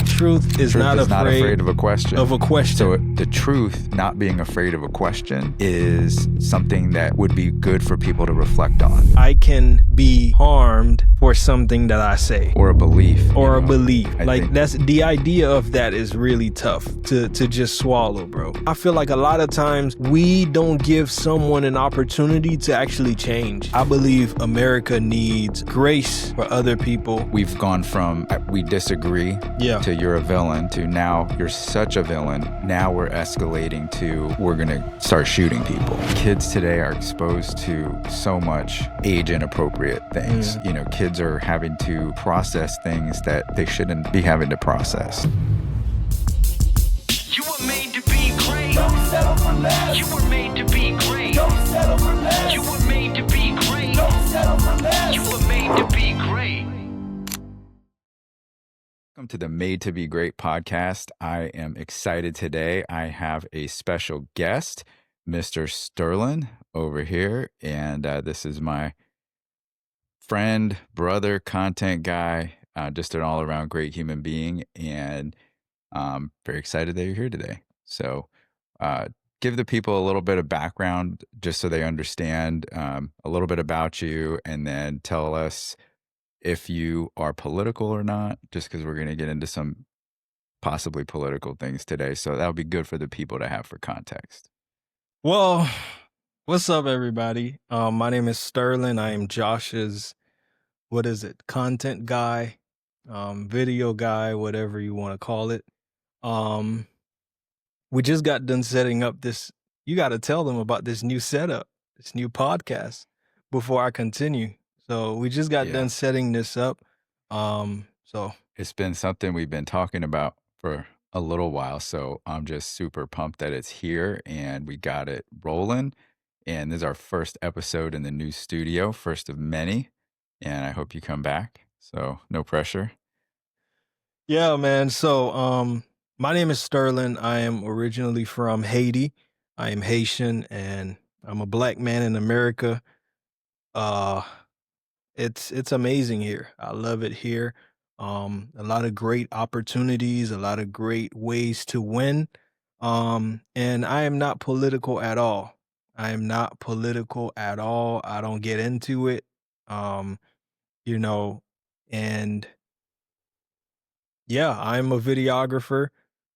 Truth is Truth not is not afraid of a question. So the truth, not being afraid of a question, is something that would be good for people to reflect on. I can be harmed for something that I say. Or a belief. Or a belief. That's the idea of that is really tough to just swallow, bro. I feel like a lot of times we don't give someone an opportunity to actually change. I believe America needs grace for other people. We've gone from we disagree to you're a villain to now you're such a villain. Now we're escalating to we're gonna start shooting people. Kids today are exposed to so much age inappropriate things. You know, kids are having to process things that they shouldn't be having to process. You were made to be great. Don't settle for less. You were made to be great. Don't settle for less. You were made to be great. Don't settle for less. You were made to be great. Welcome to the Made to Be Great podcast. I am excited today. I have a special guest, Mr. Sterlin, over here. And this is my friend, brother, content guy, just an all-around great human being. And I'm very excited that you're here today. So give the people a little bit of background just so they understand a little bit about you, and then tell us if you are political or not, just because we're going to get into some possibly political things today. So that'll be good for the people to have for context. Well, what's up, everybody? My name is Sterlin. I am Josh's, content guy, video guy, whatever you want to call it. We just got done setting up this. You got to tell them about this new setup, this new podcast before I continue. So we just got done setting this up. So it's been something we've been talking about for a little while. So I'm just super pumped that it's here and we got it rolling. And this is our first episode in the new studio, first of many. And I hope you come back. So no pressure. Yeah, man. So my name is Sterlin. I am originally from Haiti. I am Haitian and I'm a black man in America. It's amazing here. I love it here. A lot of great opportunities, a lot of great ways to win. And I am not political at all. I am not political at all. I don't get into it. You know, and yeah, I'm a videographer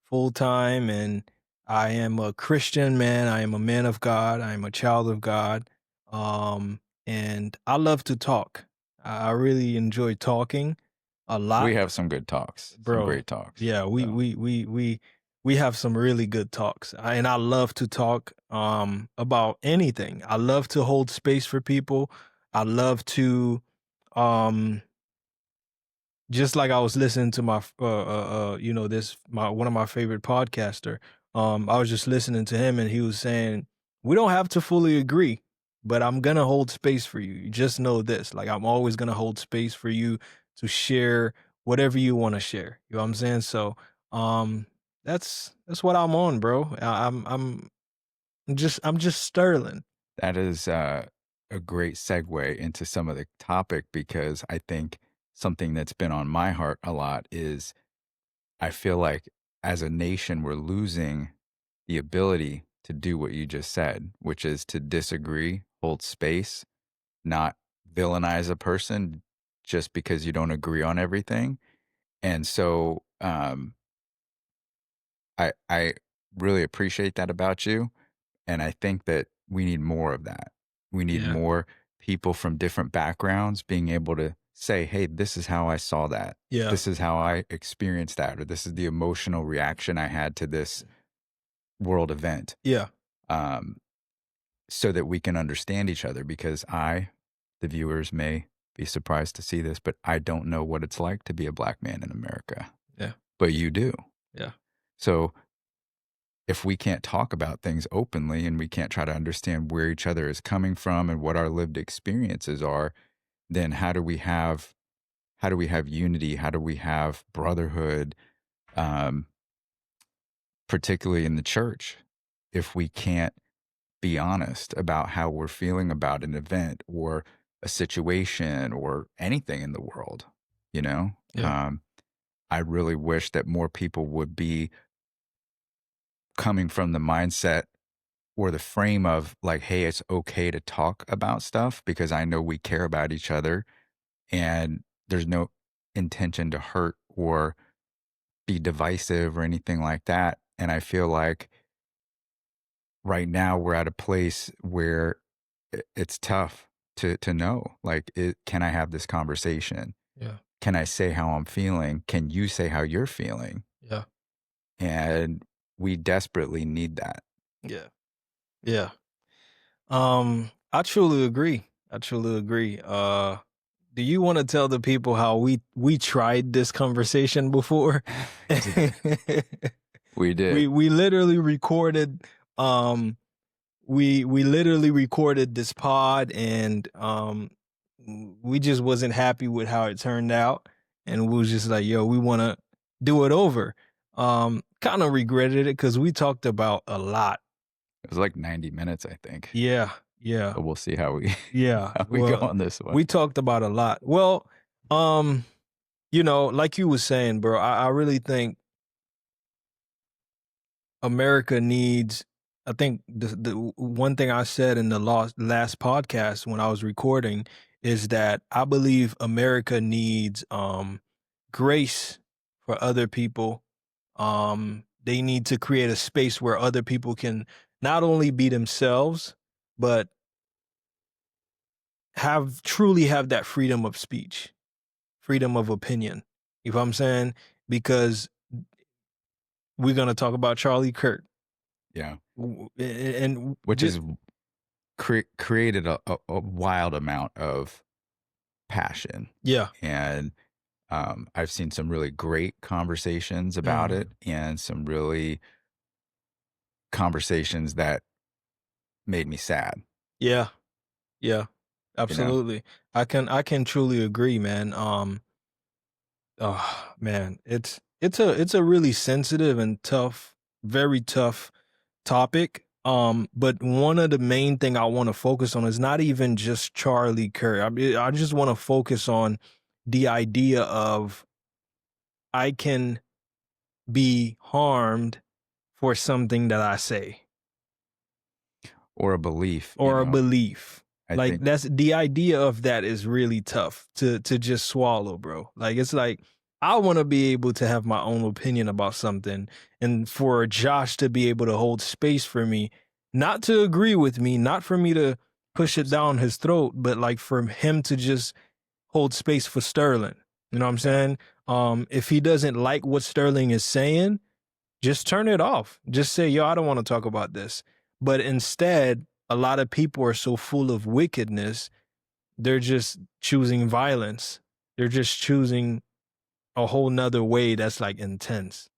full time, and I am a Christian man. I am a man of God. I am a child of God. And I love to talk. I really enjoy talking a lot. We have some good talks, bro. Some great talks. Yeah, we have some really good talks, and I love to talk about anything. I love to hold space for people. I love to just like I was listening to my one of my favorite podcaster. I was just listening to him, and he was saying we don't have to fully agree, but I'm going to hold space for you. You just know this. Like, I'm always going to hold space for you to share whatever you want to share. You know what I'm saying? So, that's what I'm on, bro. I'm just Sterling. That is a great segue into some of the topic, because I think something that's been on my heart a lot is I feel like as a nation, we're losing the ability to do what you just said, which is to disagree, hold space, not villainize a person just because you don't agree on everything. And so I really appreciate that about you. And I think that we need more of that. We need more people from different backgrounds being able to say, hey, this is how I saw that. Yeah. This is how I experienced that. Or this is the emotional reaction I had to this world event. Yeah. So that we can understand each other, because the viewers may be surprised to see this, but I don't know what it's like to be a black man in America. Yeah. But you do. Yeah. So if we can't talk about things openly, and we can't try to understand where each other is coming from and what our lived experiences are, then how do we have unity? How do we have brotherhood, particularly in the church, if we can't be honest about how we're feeling about an event or a situation or anything in the world, you know? Yeah. I really wish that more people would be coming from the mindset or the frame of like, hey, it's okay to talk about stuff because I know we care about each other and there's no intention to hurt or be divisive or anything like that. And I feel like right now we're at a place where it's tough to know, like, can I have this conversation? Yeah. Can I say how I'm feeling? Can you say how you're feeling? Yeah. And we desperately need that. Yeah. Yeah. I truly agree. I truly agree. Do you want to tell the people how we tried this conversation before? We did. We literally recorded we literally recorded this pod, and we just wasn't happy with how it turned out, and we was just like, yo, we want to do it over. Kind of regretted it because we talked about a lot. It was like 90 minutes, I think. Yeah. Yeah. But we'll see how we Yeah. how we go on this one. We talked about a lot. Well, like you was saying, bro, I really think America needs, I think the one thing I said in the last podcast when I was recording is that I believe America needs grace for other people. They need to create a space where other people can not only be themselves, but truly have that freedom of speech, freedom of opinion. You know what I'm saying? Because we're gonna talk about Charlie Kirk. Yeah. And Which is created a wild amount of passion. Yeah. And I've seen some really great conversations about it and some really conversations that made me sad. Yeah. Yeah. Absolutely. I can truly agree, man. Oh man, it's a really sensitive and tough, very tough topic. But one of the main thing I want to focus on is not even just Charlie Kirk. I just want to focus on the idea of I can be harmed for something that I say. Or a belief. Or a belief. I Like think that's the idea of that is really tough to just swallow, bro. Like it's like I want to be able to have my own opinion about something, and for Josh to be able to hold space for me, not to agree with me, not for me to push it down his throat, but like for him to just hold space for Sterlin. You know what I'm saying? If he doesn't like what Sterling is saying, just turn it off. Just say, yo, I don't want to talk about this. But instead, a lot of people are so full of wickedness, they're just choosing violence. They're just choosing a whole nother way that's like intense.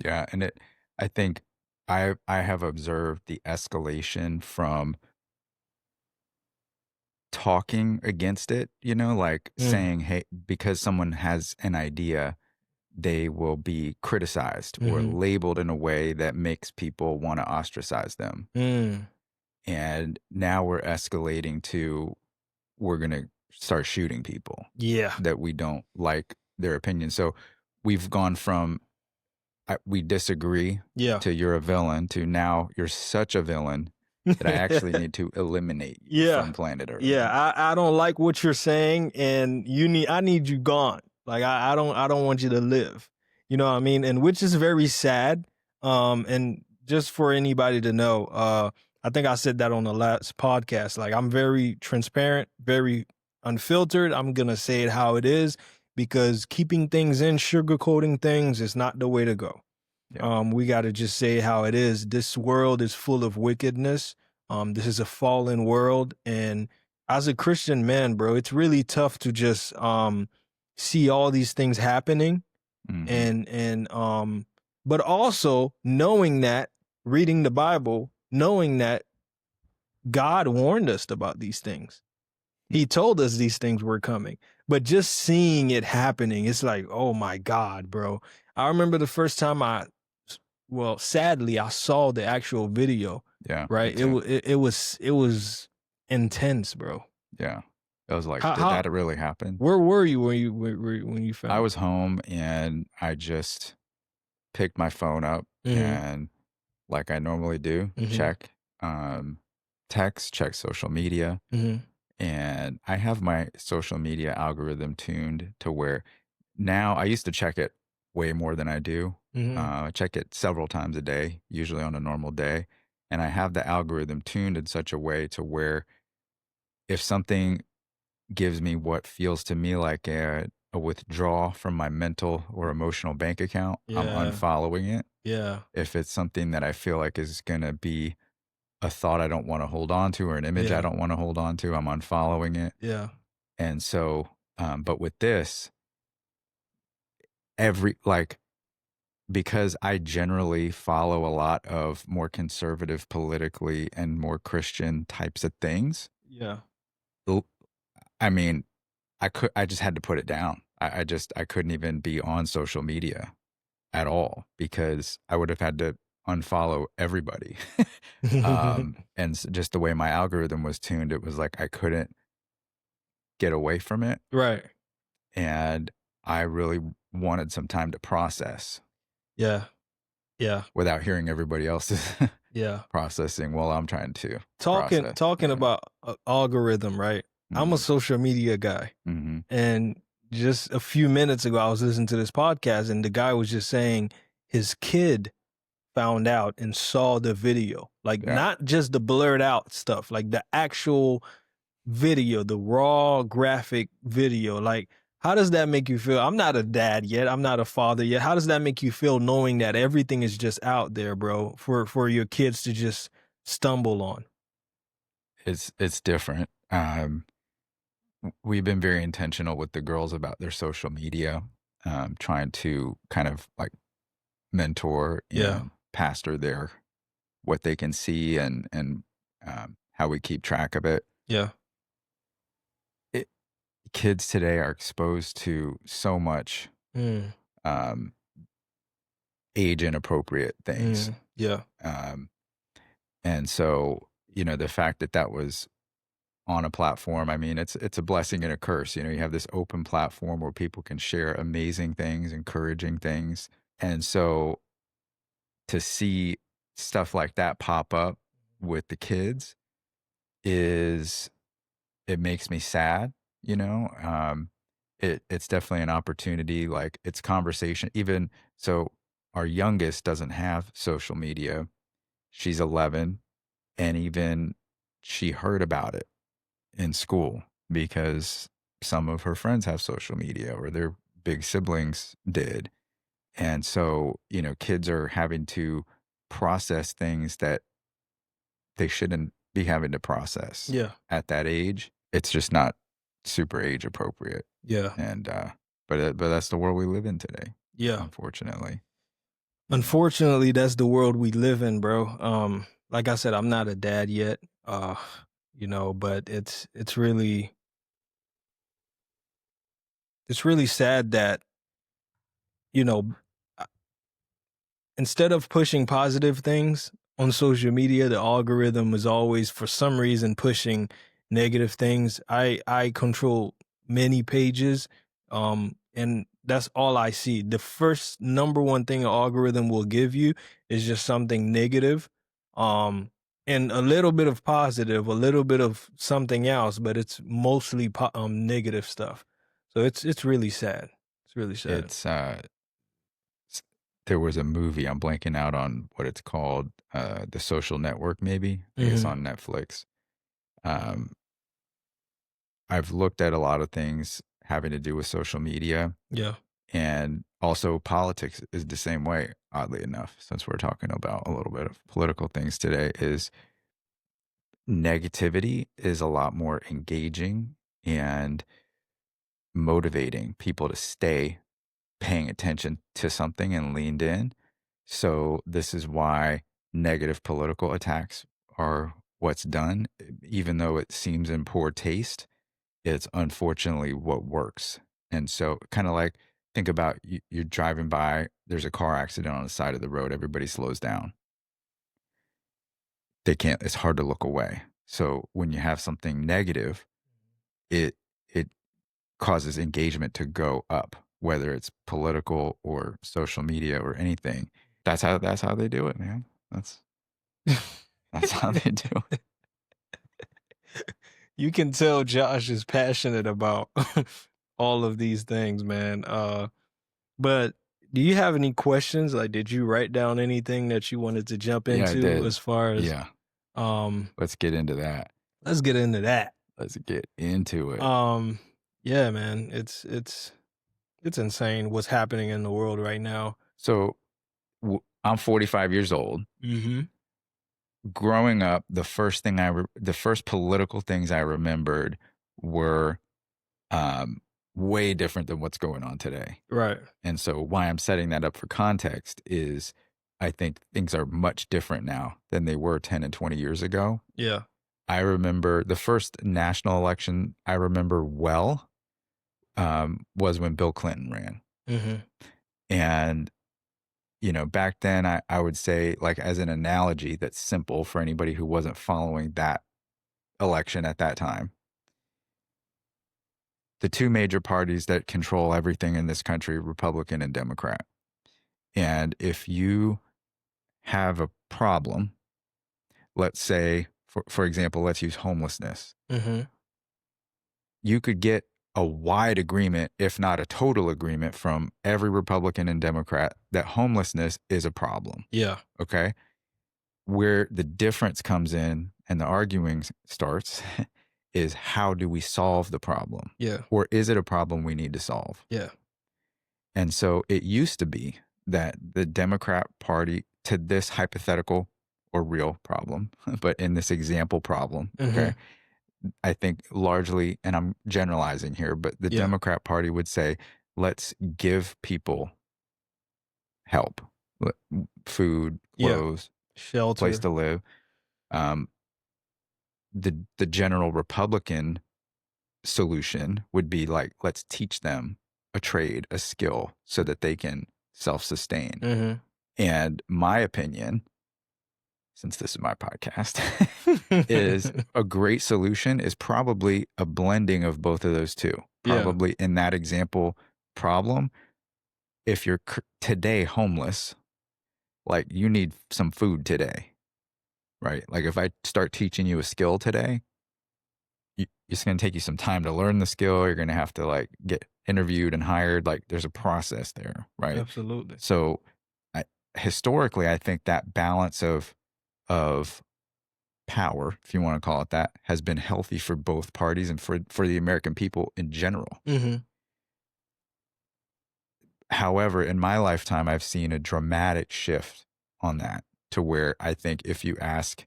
Yeah, and I think I have observed the escalation from talking against it, like saying, hey, because someone has an idea, they will be criticized or labeled in a way that makes people want to ostracize them. And now we're escalating to we're going to start shooting people. Yeah. That we don't like their opinion. So we've gone from we disagree to you're a villain to now you're such a villain that I actually need to eliminate you from planet Earth. Yeah, I don't like what you're saying, and I need you gone. Like I don't want you to live. You know what I mean? And which is very sad. And just for anybody to know, I think I said that on the last podcast. Like I'm very transparent, very unfiltered. I'm gonna say it how it is because keeping things in, sugarcoating things is not the way to go. Yeah. We got to just say how it is. This world is full of wickedness. This is a fallen world. And as a Christian man, bro, it's really tough to just see all these things happening. But also knowing that, reading the Bible, knowing that God warned us about these things. He told us these things were coming. But just seeing it happening, it's like, oh my God, bro. I remember the first time sadly, I saw the actual video. Yeah. Right. It was intense, bro. Yeah. I was like, did How that really happen? where were you when you I found was home and I just picked my phone up it? Mhm. and like I normally do, Mhm. check um, text, check social media. Mhm. And I have my social media algorithm tuned to where now I used to check it way more than I do. Mhm. I check it several times a day, usually on a normal day. And I have the algorithm tuned in such a way to where if something gives me what feels to me like a withdrawal from my mental or emotional bank account, I'm Yeah. unfollowing it. Yeah. If it's something that I feel like is going to be a thought I don't want to hold on to or an image I Yeah. don't want to hold on to, I'm unfollowing it. Yeah. And so, but with this, every like, because I generally follow a lot of more conservative politically and more Christian types of things, Yeah. l- I mean, I just had to put it down. I couldn't even be on social media at all because I would have had to unfollow everybody. And just the way my algorithm was tuned, it was like I couldn't get away from it. Right. And I really wanted some time to process Yeah. Yeah. without hearing everybody else's Yeah. processing while I'm trying to Talking process. talking about algorithm, right? I'm a Mhm, social media guy, mhm, and just a few minutes ago, I was listening to this podcast, and the guy was just saying his kid found out and saw the video, like yeah. not just the blurred out stuff, like the actual video, the raw graphic video. Like, how does that make you feel? I'm not a dad yet. I'm not a father yet. How does that make you feel knowing that everything is just out there, bro, for your kids to just stumble on? It's different. We've been very intentional with the girls about their social media, trying to kind of like mentor Yeah. and pastor their what they can see and how we keep track of it. Yeah. It kids today are exposed to so much Mm, um, age inappropriate things, yeah. um, and so the fact that that was on a platform, I mean, it's a blessing and a curse. You have this open platform where people can share amazing things, encouraging things, and so to see stuff like that pop up with the kids is it makes me sad, you know? It's definitely an opportunity, like, it's conversation even so our youngest doesn't have social media. She's 11, and even she heard about it in school because some of her friends have social media or their big siblings did. And so, kids are having to process things that they shouldn't be having to process Yeah. at that age. It's just not super age appropriate. Yeah. And but that's the world we live in today, Yeah. unfortunately. Unfortunately, that's the world we live in, bro. Like I said, I'm not a dad yet. But it's really sad that, you know, instead of pushing positive things on social media, the algorithm is always for some reason pushing negative things. I control many pages, and that's all I see. The first number one thing an algorithm will give you is just something negative, and a little bit of positive, a little bit of something else, but it's mostly negative stuff. So it's really sad. It's really sad. It's s- there was a movie, I'm blanking out on what it's called, The Social Network maybe. I think it's Hmm. on Netflix. Um I've looked at a lot of things having to do with social media, Yeah. and also politics is the same way, oddly enough, since we're talking about a little bit of political things today, is negativity is a lot more engaging and motivating people to stay paying attention to something and leaned in. So this is why negative political attacks are what's done, even though it seems in poor taste. It's unfortunately what works. And so kind of like think about you're driving by, there's a car accident on the side of the road, everybody slows down. They can't, it's hard to look away. So when you have something negative, it causes engagement to go up, whether it's political or social media or anything. That's how they do it, man. That's how they do it. You can tell Josh is passionate about all of these things, man. But do you have any questions? Like, did you write down anything that you wanted to jump Yeah, I into did. as far as Yeah. um Let's get into that. let's get into that. Let's get into it. Yeah, man, it's insane what's happening in the world right now. So I'm 45 years old. Mm-hmm. Growing up, the first political things I remembered were way different than what's going on today. Right. And so why I'm setting that up for context is I think things are much different now than they were 10 and 20 years ago. Yeah. I remember the first national election I remember well was when Bill Clinton ran. Mm-hmm. And, you know, back then I would say, like, as an analogy that's simple for anybody who wasn't following that election at that time, the two major parties that control everything in this country, Republican and Democrat. And if you have a problem, let's say, for example, let's use homelessness. Mm-hmm. You could get a wide agreement, if not a total agreement, from every Republican and Democrat that homelessness is a problem. Yeah. Okay. Where the difference comes in and the arguing starts is, how do we solve the problem? Yeah. Or is it a problem we need to solve? Yeah. And so it used to be that the Democrat Party, to this hypothetical or real problem, but in this example problem, okay, I think largely, and I'm generalizing here, but the Yeah. Democrat Party would say, let's give people help, food, Yeah. clothes, Shelter. place to live. The general Republican solution would be like, let's teach them a trade, a skill, so that they can self-sustain. Mm-hmm. And my opinion, since this is my podcast, is a great solution is probably a blending of both of those two. Probably in that example problem, if you're today homeless, like, you need some food today, right? Like, if I start teaching you a skill today, it's going to take you some time to learn the skill. You're going to have to, like, get interviewed and hired. Like, there's a process there, right? Absolutely. So historically, I think that balance of power, if you want to call it that, has been healthy for both parties and for the American people in general. Mm-hmm. However, in my lifetime, I've seen a dramatic shift on that, to where I think if you ask,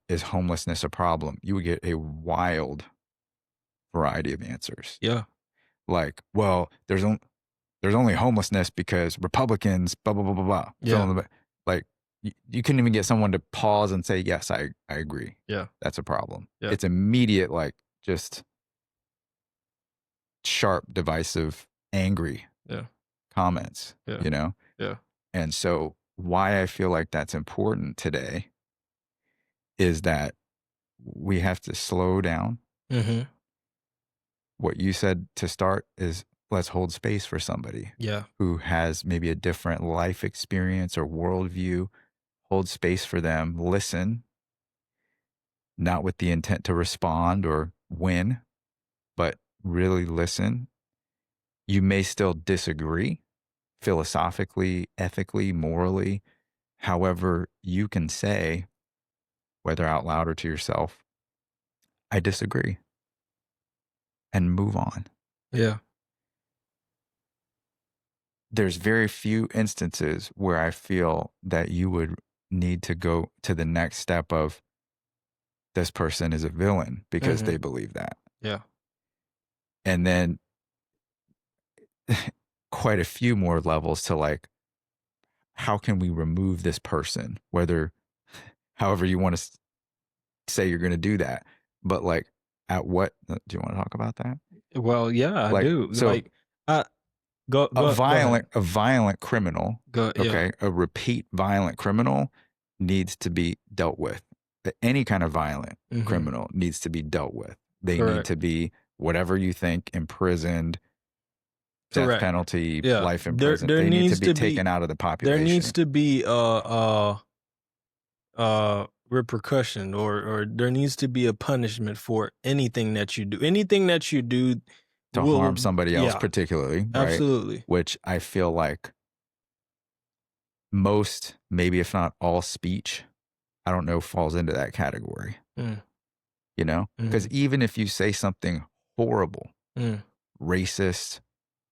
is homelessness a problem, you would get a wild variety of answers. Yeah. Like, well, there's only homelessness because Republicans, blah, blah, blah, blah, blah. Yeah. Like, you couldn't even get someone to pause and say, yes, I agree. Yeah. That's a problem. Yeah. It's immediate, like, just sharp, divisive, angry comments, you know? Yeah. And so why I feel like that's important today is that we have to slow down. Mm-hmm. What you said to start is, let's hold space for somebody who has maybe a different life experience or worldview. Hold space for them. Listen, not with the intent to respond or win, but really listen. You may still disagree philosophically, ethically, morally. However, you can say, whether out loud or to yourself, I disagree, and move on. Yeah. There's very few instances where I feel that you would need to go to the next step of, this person is a villain because they believe that. Yeah. And then quite a few more levels to, like, how can we remove this person? However you want to say you're going to do that. But, like, at what, do you want to talk about that? Well, yeah, I do. So, like, a violent criminal, yeah. a repeat violent criminal needs to be dealt with. Any kind of violent criminal needs to be dealt with. They need Correct. to be whatever you think, imprisoned, death Correct. penalty, Yeah. life in There prison. there They need to needs be to be taken out of the there needs population. to be repercussion, or there needs to be a punishment for anything that you do. Anything that you do To will, harm somebody else yeah, particularly, right? absolutely. Which I feel like most, maybe if not all speech, I don't know, falls into that category, Mm, you know? Because even if you say something horrible, mm. racist,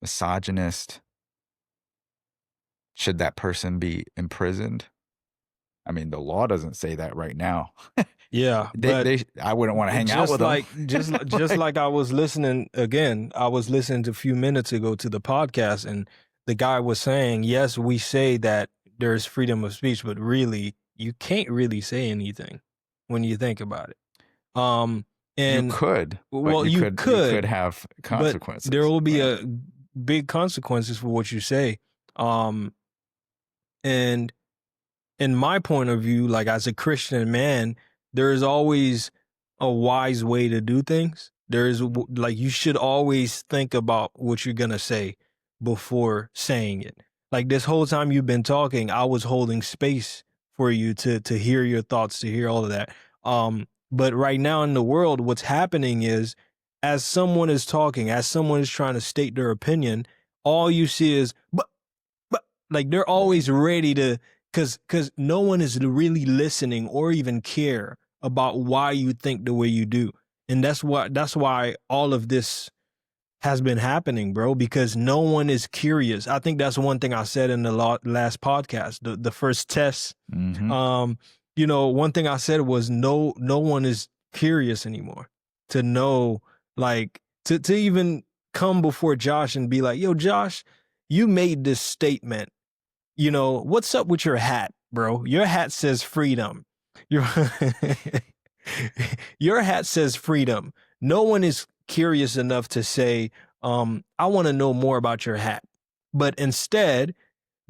misogynist, should that person be imprisoned? I mean, the law doesn't say that right now. Yeah, but I wouldn't want to hang out just with them. like just like I was listening again, I was listening to a few minutes ago to the podcast, and the guy was saying, yes, we say that there's freedom of speech, but really you can't really say anything when you think about it. You And could, but well, you could have but consequences. there will be right? a big consequences for what you say. And in my point of view, like as a Christian man, there is always a wise way to do things. There is like you should always think about what you're gonna say before saying it. Like this whole time you've been talking, I was holding space for you to hear your thoughts, to hear all of that. But right now in the world, what's happening is as someone is talking, as someone is trying to state their opinion, all you see is but like they're always ready to because no one is really listening or even care about why you think the way you do. And that's why all of this has been happening, bro, because no one is curious. I think that's one thing I said in the last podcast, the first test. Mhm. One thing I said was no one is curious anymore to know, like to even come before Josh and be like, yo, Josh, you made this statement. What's up with your hat, bro? Your hat says freedom. Your your hat says freedom. No one is curious enough to say, I want to know more about your hat. But instead,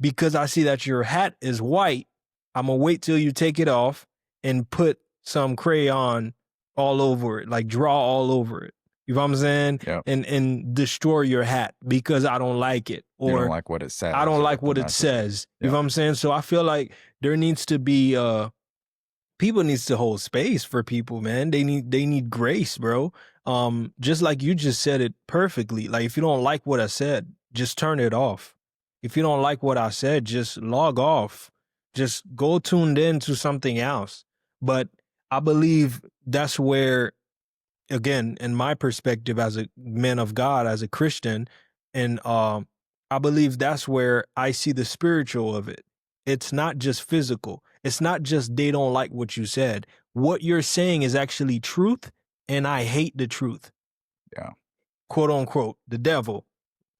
because I see that your hat is white, I'm gonna wait till you take it off and put some crayon all over it, like draw all over it. You know what I'm saying? Yep. And destroy your hat because I don't like it, You or don't like what it says. I don't or like the what it message is. says. You Yep. know what I'm saying? So I feel like there needs to be people needs to hold space for people, man. They need grace, bro. Just like you just said it perfectly. Like if you don't like what I said, just turn it off. If you don't like what I said, just log off. Just go tuned in to something else. But I believe that's where, again, in my perspective as a man of God, as a Christian, and I believe that's where I see the spiritual of it. It's not just physical. It's not just they don't like what you said. What you're saying is actually truth, and I hate the truth. Yeah. Quote unquote, the devil.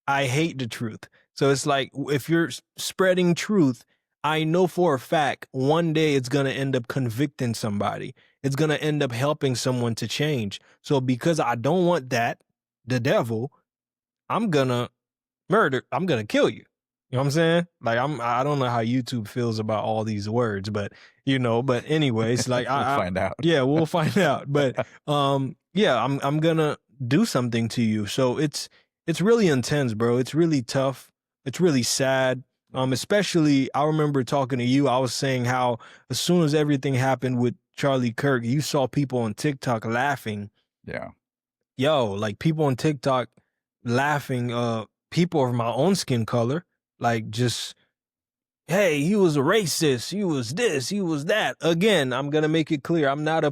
I hate the truth. So it's like if you're spreading truth, I know for a fact one day it's going to end up convicting somebody. It's going to end up helping someone to change. So because I don't want that, the devil, I'm going to I'm going to kill you. You know what I'm saying? Like I don't know how YouTube feels about all these words, but but anyways, like We'll find out. Yeah, we'll find out. But yeah, I'm going to do something to you. So it's really intense, bro. It's really tough. It's really sad. Especially I remember talking to you, I was saying how as soon as everything happened with Charlie Kirk, you saw people on TikTok laughing. Yeah. Yo, like people on TikTok laughing, people of my own skin color, like just, hey, he was a racist, he was this, he was that. Again, I'm gonna make it clear, I'm not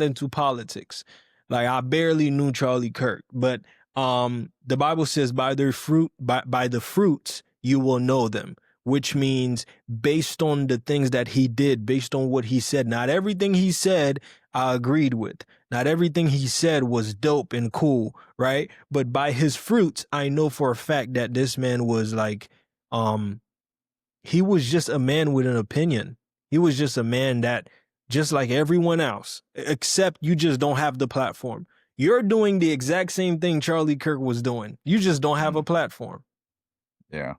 into politics. Like I barely knew Charlie Kirk, but the Bible says by their fruit, by the fruits you will know them, which means based on the things that he did, based on what he said. Not everything he said I agreed with. Not everything he said was dope and cool, right? But by his fruits, I know for a fact that this man was like, he was just a man with an opinion. He was just a man that, just like everyone else, except you just don't have the platform. You're doing the exact same thing Charlie Kirk was doing. You just don't have a platform. Yeah.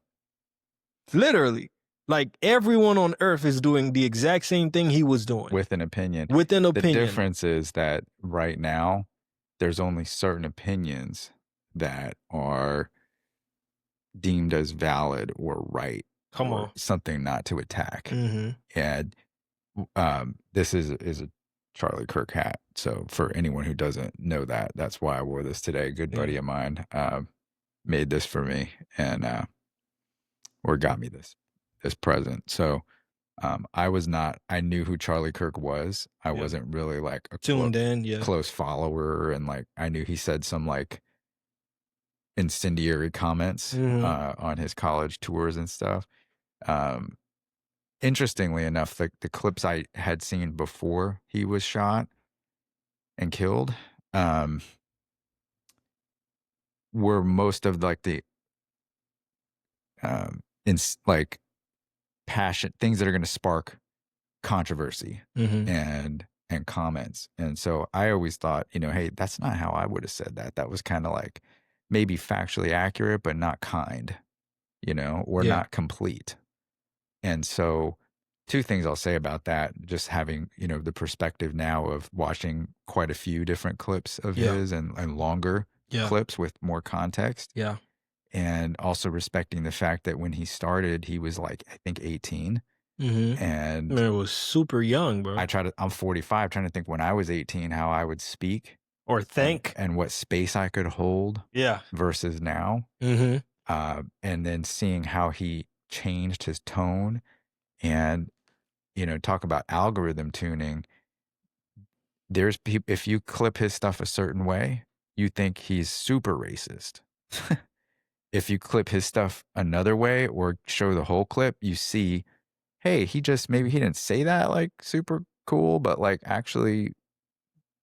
Literally. Like everyone on earth is doing the exact same thing he was doing with an opinion. with an The opinion. difference is that right now, there's only certain opinions that are deemed as valid or right, Come or on. something not to attack. Mm-hmm. And this is a Charlie Kirk hat. So for anyone who doesn't know that, that's why I wore this today. A good buddy of mine made this for me, and or got me this present. So I knew who Charlie Kirk was. I wasn't really like a Tuned in, close follower, and like I knew he said some like incendiary comments on his college tours and stuff. Interestingly enough, the clips I had seen before he was shot and killed were most of like the like passion things that are going to spark controversy and comments. And so I always thought, hey, that's not how I would have said that. That was kind of like maybe factually accurate, but not kind, or not complete. And so two things I'll say about that, just having, the perspective now of watching quite a few different clips of his and longer clips with more context. Yeah. And also respecting the fact that when he started, he was like, I think 18. And Man, it was super young, bro. I'm 45, trying to think when I was 18, how I would speak or think and what space I could hold versus now. And then seeing how he changed his tone and, talk about algorithm tuning. There's people, if you clip his stuff a certain way, you think he's super racist. If you clip his stuff another way or show the whole clip, you see, hey, maybe he didn't say that like super cool, but like actually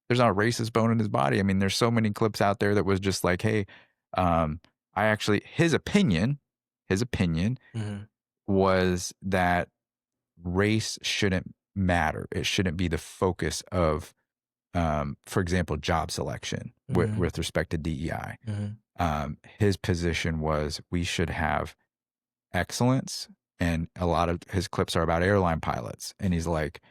there's not a racist bone in his body. I mean, there's so many clips out there that was just like, hey, his opinion was that race shouldn't matter. It shouldn't be the focus of, for example, job selection with respect to DEI. His position was we should have excellence, and a lot of his clips are about airline pilots. And he's like,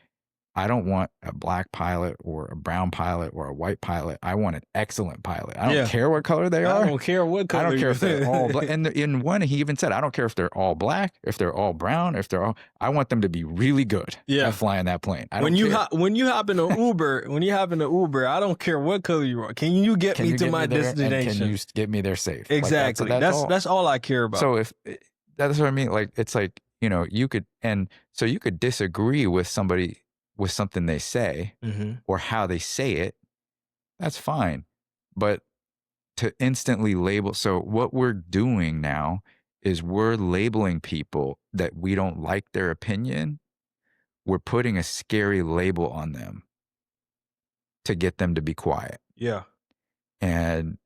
I don't want a black pilot or a brown pilot or a white pilot. I want an excellent pilot. I don't care what color they are. I don't care what color. I don't care if they're all black. And in one, he even said, I don't care if they're all black, if they're all brown, I want them to be really good at flying that plane. When you hop in an Uber, I don't care what color you are. Can you get me to my destination? Can you get me there safe? Exactly. Like that's all I care about. So that's what I mean. Like, it's like, you could disagree with somebody with something they say or how they say it, that's fine. But to instantly label, so what we're doing now is we're labeling people that we don't like their opinion. We're putting a scary label on them to get them to be quiet. Yeah. And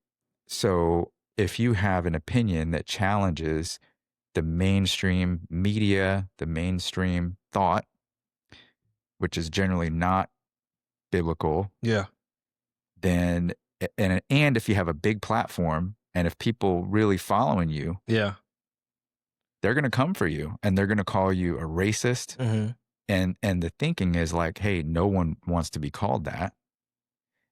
so if you have an opinion that challenges the mainstream media, the mainstream thought, which is generally not biblical. Yeah. Then, and if you have a big platform and if people really following you, they're going to come for you and they're going to call you a racist. And the thinking is like, hey, no one wants to be called that.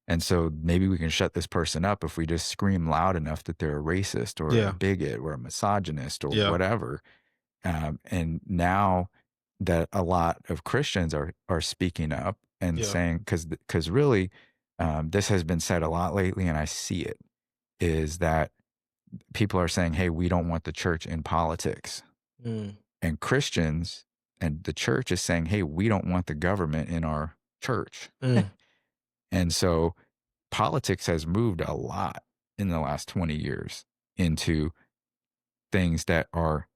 And so maybe we can shut this person up if we just scream loud enough that they're a racist or a bigot or a misogynist or whatever. And now that a lot of Christians are speaking up and saying, because really this has been said a lot lately, and I see it, is that people are saying, hey, we don't want the church in politics. And Christians and the church is saying, hey, we don't want the government in our church. And so politics has moved a lot in the last 20 years into things that are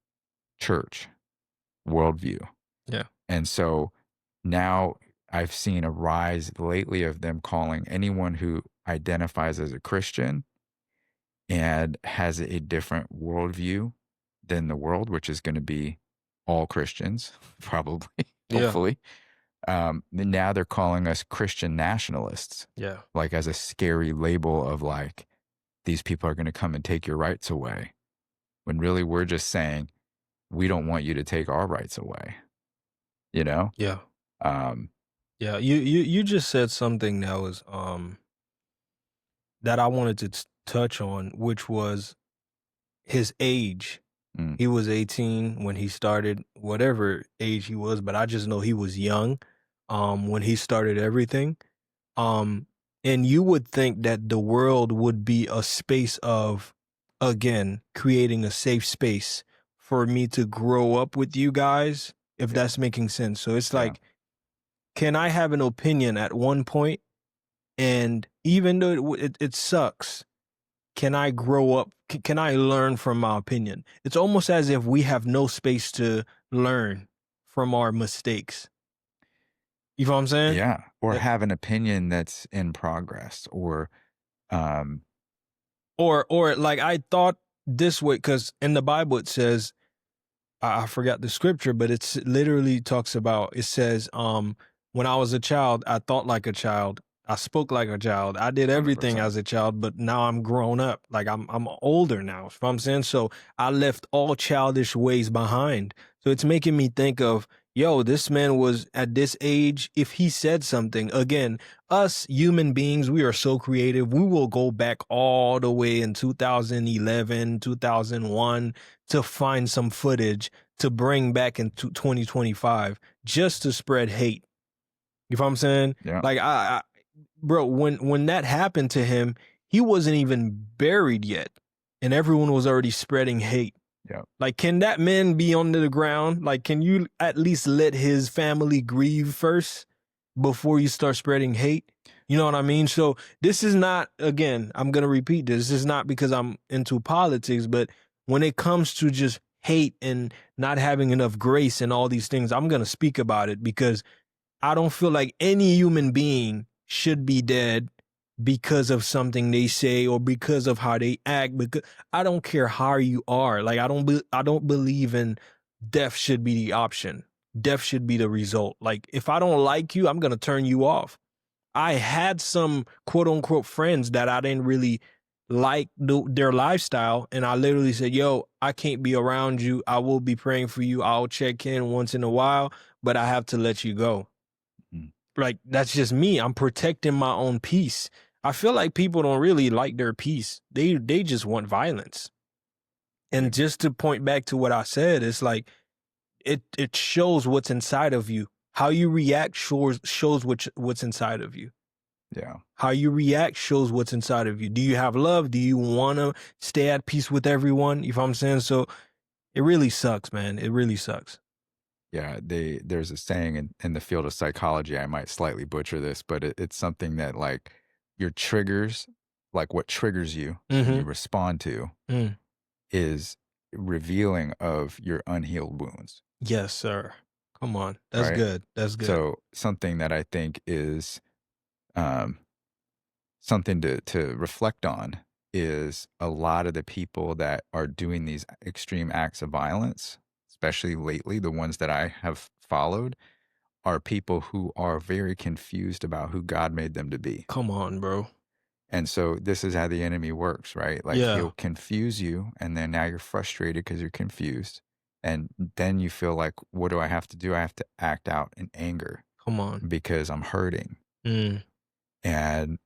church worldview. Yeah. And so now I've seen a rise lately of them calling anyone who identifies as a Christian and has a different worldview than the world, which is going to be all Christians, probably, hopefully. Now they're calling us Christian nationalists. Yeah. Like as a scary label of like, these people are going to come and take your rights away. When really we're just saying, we don't want you to take our rights away, you know? Yeah. Um, Yeah. You just said something that was that I wanted to touch on, which was his age. mm, He was 18 when he started, whatever age he was, but I just know he was young when he started everything. Um, and you would think that the world would be a space of, again, creating a safe space for me to grow up with you guys, if yeah, that's making sense. So it's yeah, like, can I have an opinion at one point? And even though it sucks, can I grow up? Can I learn from my opinion? It's almost as if we have no space to learn from our mistakes. You know what I'm saying? yeah. Or Uh, have an opinion that's in progress, or um, Or like I thought this way, because in the Bible it says, I forgot the scripture, but it's literally talks about, it says, when I was a child, I thought like a child. I spoke like a child. I did everything 100%. as a child, but now I'm grown up. Like I'm older now. You know what I'm saying? So I left all childish ways behind. So it's making me think of, yo, this man was at this age. If he said something, again, us human beings, we are so creative. We will go back all the way in 2011, 2001 to find some footage to bring back into 2025 just to spread hate. You know what I'm saying? Yeah, Like bro, when that happened to him, he wasn't even buried yet, and everyone was already spreading hate. yeah, Like, can that man be under the ground? Like, can you at least let his family grieve first before you start spreading hate? You know what I mean? So this is not, again, I'm going to repeat this. This is not because I'm into politics, but when it comes to just hate and not having enough grace and all these things, I'm going to speak about it because I don't feel like any human being should be dead because of something they say or because of how they act. Because I don't care how you are. Like I don't believe in death should be the option. Death should be the result. Like if I don't like you, I'm gonna turn you off. I had some quote unquote friends that I didn't really like their lifestyle, and I literally said, "Yo, I can't be around you. I will be praying for you. I'll check in once in a while, but I have to let you go." mm, Like that's just me. I'm protecting my own peace. I feel like people don't really like their peace. They just want violence. yeah, And just to point back to what I said, it's like it shows what's inside of you. How you react shows what's inside of you. yeah. How you react shows what's inside of you. Do you have love? Do you want to stay at peace with everyone? You know what I'm saying? So it really sucks, man. It really sucks. Yeah, there's a saying in the field of psychology, I might slightly butcher this, but it's something that like your triggers, like what triggers you and Mm-hmm. you respond to Mm. is revealing of your unhealed wounds, Yes, sir. Come on. That's right? good. That's good. So something that I think is um, something to reflect on is a lot of the people that are doing these extreme acts of violence, especially lately, the ones that I have followed, are people who are very confused about who God made them to be. Come on, bro. And so this is how the enemy works, right? Like Yeah. he'll confuse you, and then now you're frustrated because you're confused. And then you feel like, what do I have to do? I have to act out in anger Come on. because I'm hurting. Mm. And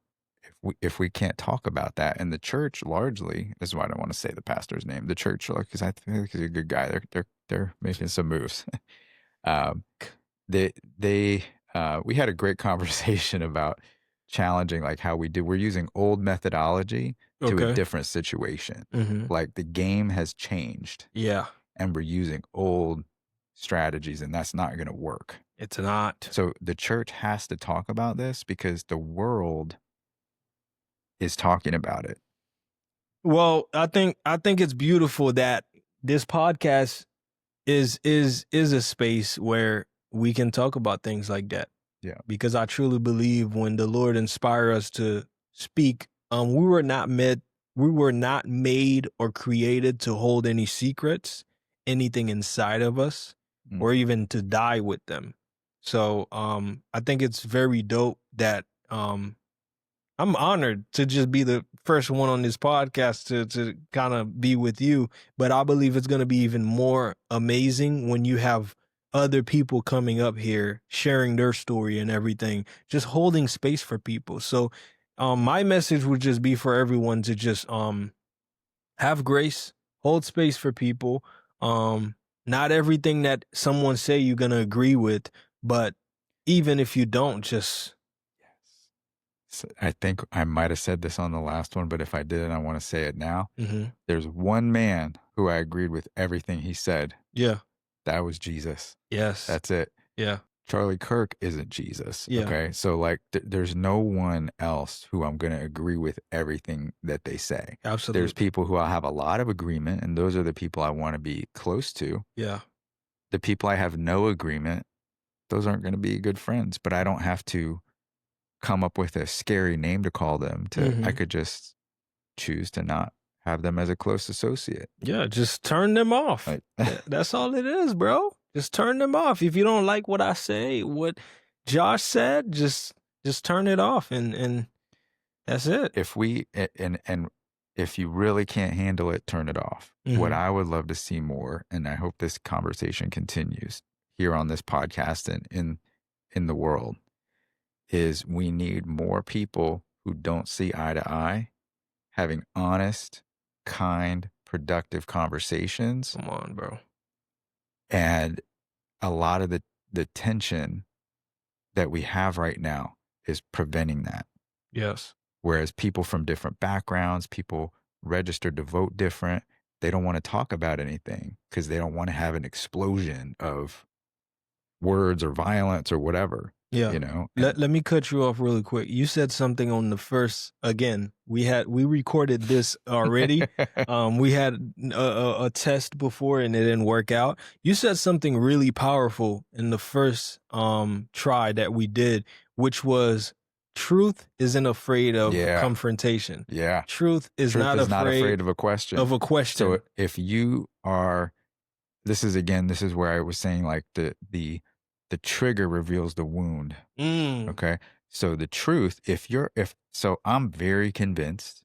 if we can't talk about that, and the church largely, this is why I don't want to say the pastor's name, the church, because I think he's a good guy. They're making some moves. um, we had a great conversation about challenging like how we're using old methodology to a Okay. different situation. Mm-hmm. Like the game has changed Yeah. and we're using old strategies, and that's not going to work. It's not. So the church has to talk about this because the world is talking about it. Well, I think it's beautiful that this podcast is a space where we can talk about things like that. Yeah. Because I truly believe when the Lord inspire us to speak, we were not made or created to hold any secrets, anything inside of us, Mm. or even to die with them. So I think it's very dope that I'm honored to just be the first one on this podcast to kind of be with you, but I believe it's going to be even more amazing when you have other people coming up here sharing their story and everything, just holding space for people. So my message would just be for everyone to just have grace, hold space for people. Not everything that someone say you're going to agree with, but even if you don't, just So I think I might have said this on the last one, but if I didn't, I want to say it now. mhm. There's one man who I agreed with everything he said. Yeah. That was Jesus. Yes. That's it. Yeah. Charlie Kirk isn't Jesus. Yeah. Okay. So, like, there's no one else who I'm going to agree with everything that they say. Absolutely. There's people who I have a lot of agreement, and those are the people I want to be close to. Yeah. The people I have no agreement, those aren't going to be good friends, but I don't have to come up with a scary name to call them. I Mhm. could just choose to not have them as a close associate. Yeah. Just turn them off. Like, That's all it is, bro. Just turn them off. If you don't like what I say, what Josh said, just turn it off and that's it. if we and if you really can't handle it, turn it off. What Mhm. I would love to see more, and I hope this conversation continues here on this podcast and in the world, is we need more people who don't see eye to eye having honest, kind, productive conversations. Come on, bro. And a lot of the tension that we have right now is preventing that. Yes. Whereas people from different backgrounds, people registered to vote different, they don't want to talk about anything because they don't want to have an explosion of words or violence or whatever, Yeah. you know? Let me cut you off really quick. You said something on the first, again, we recorded this already. We had a test before and it didn't work out. You said something really powerful in the first try that we did, which was truth isn't afraid of Yeah. confrontation. Yeah. Truth is Truth not is not afraid of of a question. a question. So if you are, this is where I was saying, like, the trigger reveals the wound. Mm, Okay. So the truth, so I'm very convinced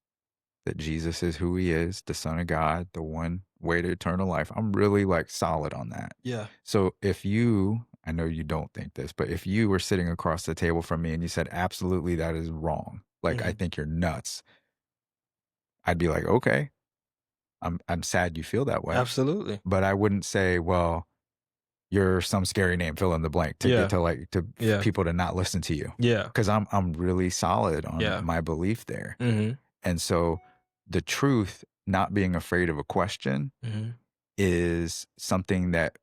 that Jesus is who he is, the Son of God, the one way to eternal life. I'm really, like, solid on that. yeah. So if you, I know you don't think this, but if you were sitting across the table from me and you said, absolutely, that is wrong, like, I Mhm. think you're nuts, I'd be like, okay, I'm sad you feel that way. Absolutely. But I wouldn't say, well, you're some scary name, fill in the blank, to Yeah. get to, like, to Yeah. people to not listen to you. Yeah. Because I'm really solid on Yeah. my belief there. Mm-hmm. And so the truth, not being afraid of a question, Mm-hmm. is something that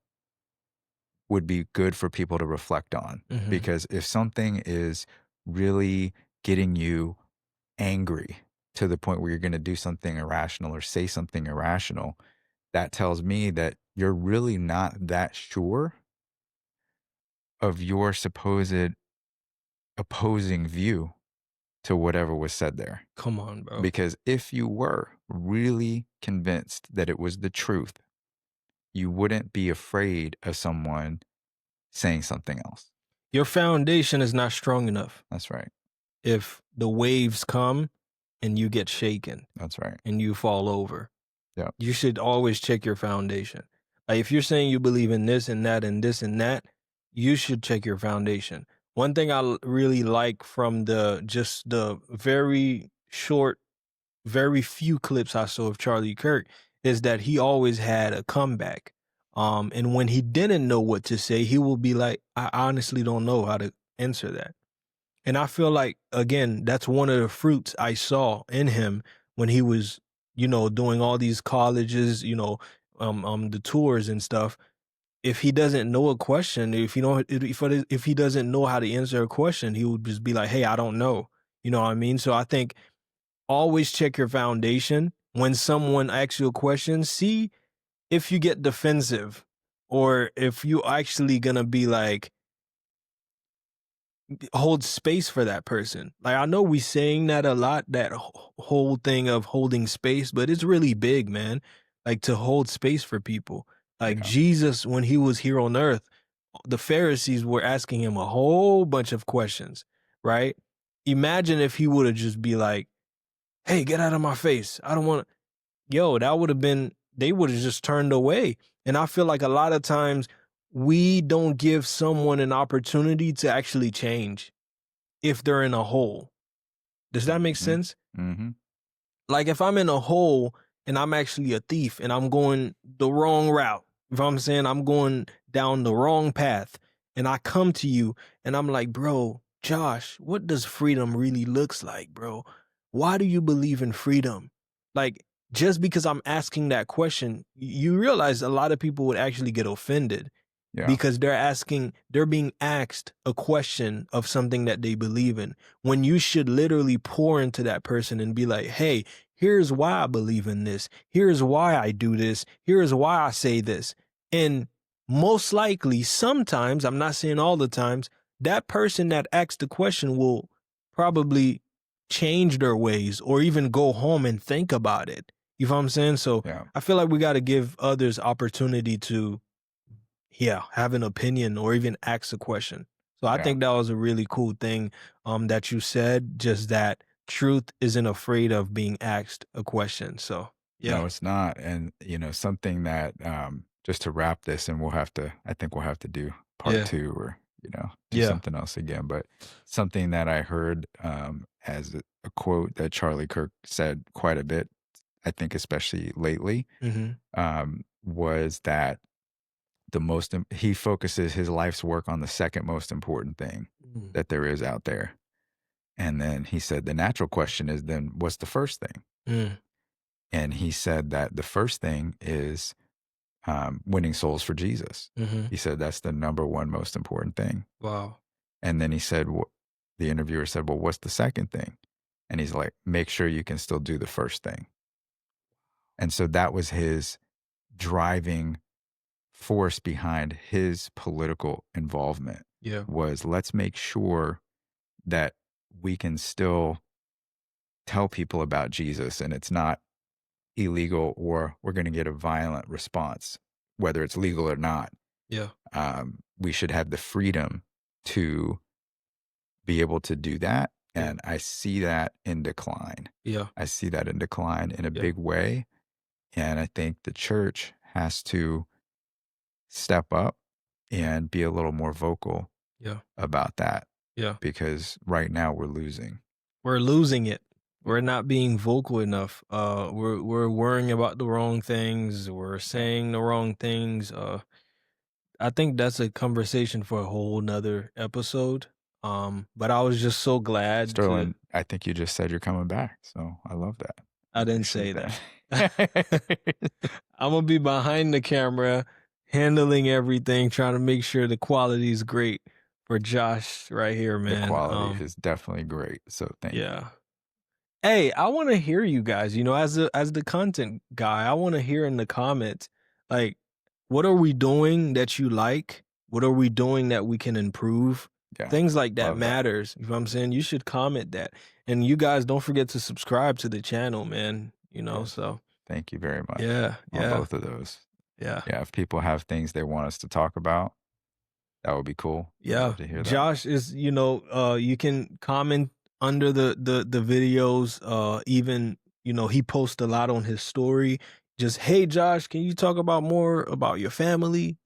would be good for people to reflect on. Mhm. Because if something is really getting you angry to the point where you're going to do something irrational or say something irrational, that tells me that you're really not that sure of your supposed opposing view to whatever was said there. Come on, bro. Because if you were really convinced that it was the truth, you wouldn't be afraid of someone saying something else. Your foundation is not strong enough. That's right. If the waves come and you get shaken That's right. and you fall over, Yep. you should always check your foundation. Like if you're saying you believe in this and that and this and that, you should check your foundation. One thing I really like from the very short, very few clips I saw of Charlie Kirk is that he always had a comeback. And when he didn't know what to say, he will be like, I honestly don't know how to answer that. And I feel like, again, that's one of the fruits I saw in him when he was, doing all these colleges, the tours and stuff. If he doesn't know a question, if he doesn't know how to answer a question, he would just be like, hey, I don't know. You know what I mean? So I think always check your foundation. When someone asks you a question, see if you get defensive or if you actually gonna be like, hold space for that person. Like I know we saying that a lot, that whole thing of holding space, but it's really big, man. Like to hold space for people. Like Yeah. Jesus, when he was here on earth, the Pharisees were asking him a whole bunch of questions, right? imagine if he would have just be like, hey, get out of my face. I don't want to. Yo, that would have been, they would have just turned away. And I feel like a lot of times we don't give someone an opportunity to actually change if they're in a hole. Does that make sense? Mm-hmm. Like if I'm in a hole and I'm actually a thief and I'm going the wrong route, if I'm saying I'm going down the wrong path and I come to you and I'm like, bro, Josh, what does freedom really looks like, bro? Why do you believe in freedom? Like, just because I'm asking that question, you realize a lot of people would actually get offended Yeah. because they're being asked a question of something that they believe in, when you should literally pour into that person and be like, hey, here's why I believe in this. Here's why I do this. Here's why I say this. And most likely, sometimes, I'm not saying all the times, that person that asked the question will probably change their ways or even go home and think about it. You know what I'm saying? So Yeah. I feel like we got to give others opportunity to, have an opinion or even ask a question. So I Yeah. think that was a really cool thing that you said, just that truth isn't afraid of being asked a question. So yeah. No, it's not. And, something that, just to wrap this, and I think we'll have to do part Yeah. 2 or, do Yeah. something else again. But something that I heard as a quote that Charlie Kirk said quite a bit, I think especially lately, was that he focuses his life's work on the second most important thing that there is out there. And then he said, the natural question is then what's the first thing? And he said that the first thing is winning souls for Jesus. He said that's the number one most important thing. Wow. And then he said, the interviewer said, well, what's the second thing? And he's like, make sure you can still do the first thing. And so that was his driving force behind his political involvement. Yeah. Was let's make sure that we can still tell people about Jesus and it's not illegal or we're going to get a violent response, whether it's legal or not. Yeah. We should have the freedom to be able to do that. Yeah. And I see that in decline. Yeah. I see that in decline in a big way. And I think the church has to step up and be a little more vocal about that. Yeah. Because right now we're losing. We're losing it. We're not being vocal enough. We're worrying about the wrong things. We're saying the wrong things. I think that's a conversation for a whole nother episode. But I was just so glad. Sterlin, I think you just said you're coming back. So I love that. I didn't say that. I'm going to be behind the camera, handling everything, trying to make sure the quality is great for Josh right here, man. The quality is definitely great. So thank you. Yeah. Hey, I want to hear you guys, as the content guy, I want to hear in the comments, like, what are we doing that you like? What are we doing that we can improve? Yeah, things like that love matters. You know what I'm saying? You should comment that. And you guys don't forget to subscribe to the channel, man. Yes. So thank you very much. yeah. On both of those. Yeah. Yeah. If people have things they want us to talk about, that would be cool. I'd Yeah. love to hear that. Josh is, you can comment under the videos. Even, he posts a lot on his story. Just, hey, Josh, can you talk about more about your family?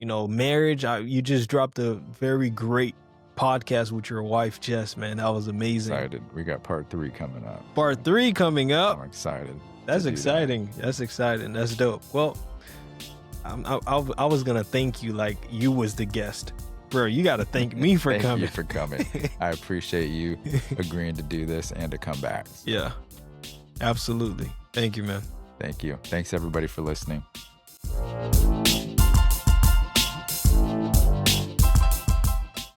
Marriage. You just dropped a very great podcast with your wife, Jess, man. That was amazing. Excited. We got part 3 coming up. Part 3 coming up. I'm excited. That's exciting. That's exciting. That's dope. Well, I was going to thank you like you was the guest. Bro, you got to thank me for coming. Thank you for coming. I appreciate you agreeing to do this and to come back. Yeah, absolutely. Thank you, man. Thank you. Thanks, everybody, for listening.